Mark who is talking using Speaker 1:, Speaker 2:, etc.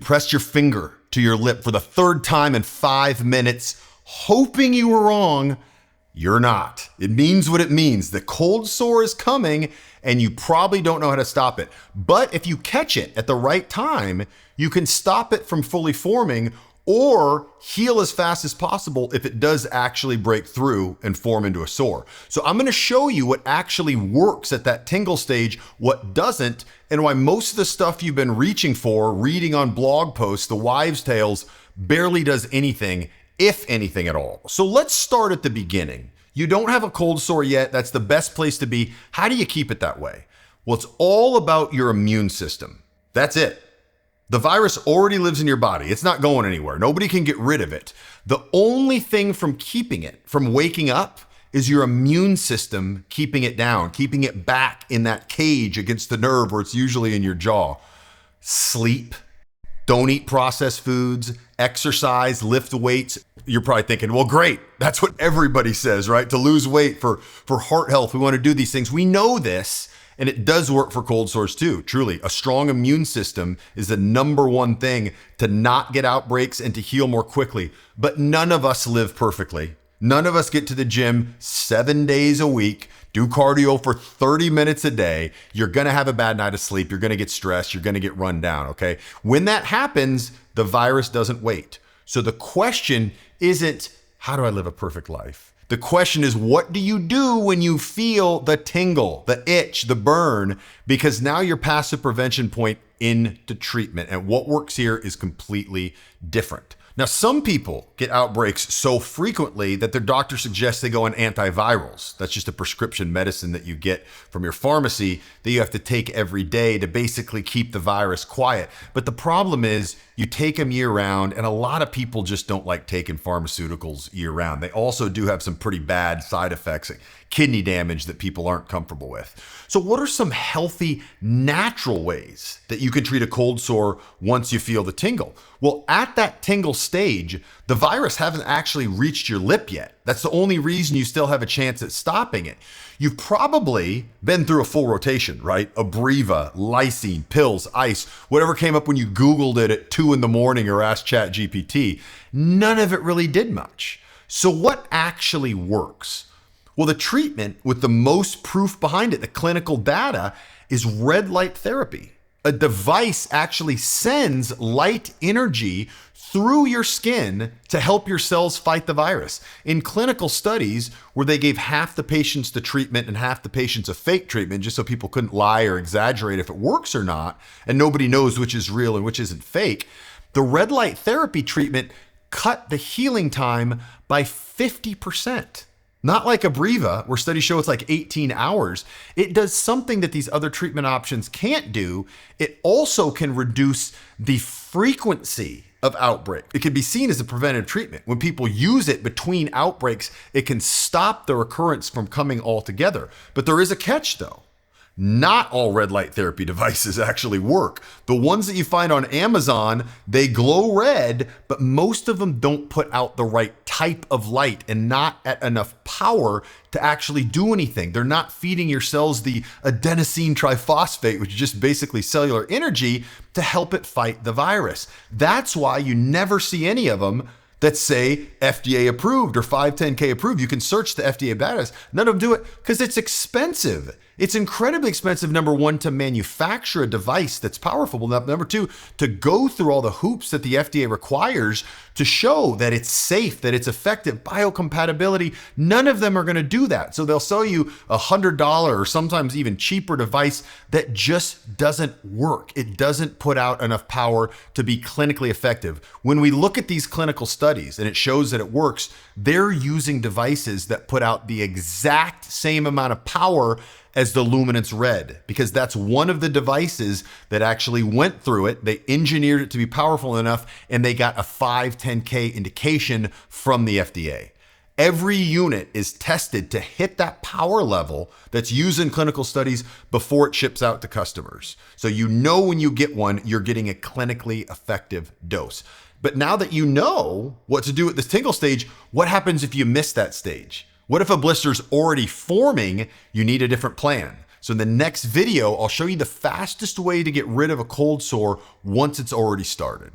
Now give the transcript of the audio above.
Speaker 1: pressed your finger to your lip for the third time in 5 minutes, hoping you were wrong. You're not. It means what it means. The cold sore is coming and you probably don't know how to stop it. But if you catch it at the right time, you can stop it from fully forming or heal as fast as possible if it does actually break through and form into a sore. So I'm gonna show you what actually works at that tingle stage, what doesn't, and why most of the stuff you've been reaching for, reading on blog posts, the wives' tales, barely does anything, if anything at all. So let's start at the beginning. You don't have a cold sore yet. That's the best place to be. How do you keep it that way? Well, it's all about your immune system. That's it. The virus already lives in your body. It's not going anywhere. Nobody can get rid of it. The only thing from keeping it from waking up is your immune system keeping it down, keeping it back in that cage against the nerve where it's usually in your jaw. Sleep. Don't eat processed foods, exercise, lift weights. You're probably thinking, well, great. That's what everybody says, right? To lose weight for heart health, we want to do these things. We know this, and it does work for cold sores too. Truly, a strong immune system is the number one thing to not get outbreaks and to heal more quickly. But none of us live perfectly. None of us get to the gym 7 days a week, do cardio for 30 minutes a day. You're gonna have a bad night of sleep. You're gonna get stressed. You're gonna get run down, okay? When that happens, the virus doesn't wait. So the question isn't, how do I live a perfect life? The question is, what do you do when you feel the tingle, the itch, the burn? Because now you're past the prevention point into treatment. And what works here is completely different. Now, some people get outbreaks so frequently that their doctor suggests they go on antivirals. That's just a prescription medicine that you get from your pharmacy that you have to take every day to basically keep the virus quiet. But the problem is you take them year round, and a lot of people just don't like taking pharmaceuticals year round. They also do have some pretty bad side effects, like kidney damage that people aren't comfortable with. So what are some healthy, natural ways that you can treat a cold sore once you feel the tingle? Well, at that tingle stage, the virus hasn't actually reached your lip yet. That's the only reason you still have a chance at stopping it. You've probably been through a full rotation, right? Abreva, lysine, pills, ice, whatever came up when you Googled it at 2 a.m. or asked ChatGPT. None of it really did much. So what actually works? Well, the treatment with the most proof behind it, the clinical data, is red light therapy. A device actually sends light energy through your skin to help your cells fight the virus. In clinical studies where they gave half the patients the treatment and half the patients a fake treatment, just so people couldn't lie or exaggerate if it works or not, and nobody knows which is real and which isn't fake, the red light therapy treatment cut the healing time by 50%. Not like Abreva, where studies show it's like 18 hours. It does something that these other treatment options can't do. It also can reduce the frequency of outbreak. It can be seen as a preventive treatment. When people use it between outbreaks, it can stop the recurrence from coming altogether. But there is a catch though. Not all red light therapy devices actually work. The ones that you find on Amazon, they glow red, but most of them don't put out the right type of light and not at enough power to actually do anything. They're not feeding your cells the adenosine triphosphate, which is just basically cellular energy to help it fight the virus. That's why you never see any of them that say FDA approved or 510K approved. You can search the FDA data. None of them do it because it's expensive. It's incredibly expensive, number one, to manufacture a device that's powerful enough. Number two, to go through all the hoops that the FDA requires to show that it's safe, that it's effective, biocompatibility. None of them are going to do that. So they'll sell you $100 or sometimes even cheaper device that just doesn't work. It doesn't put out enough power to be clinically effective. When we look at these clinical studies and it shows that it works, they're using devices that put out the exact same amount of power as the Luminance Red, because that's one of the devices that actually went through it. They engineered it to be powerful enough, and they got a 510K indication from the FDA. Every unit is tested to hit that power level that's used in clinical studies before it ships out to customers. So you know when you get one, you're getting a clinically effective dose. But now that you know what to do at this tingle stage, what happens if you miss that stage? What if a blister's already forming? You need a different plan. So in the next video, I'll show you the fastest way to get rid of a cold sore once it's already started.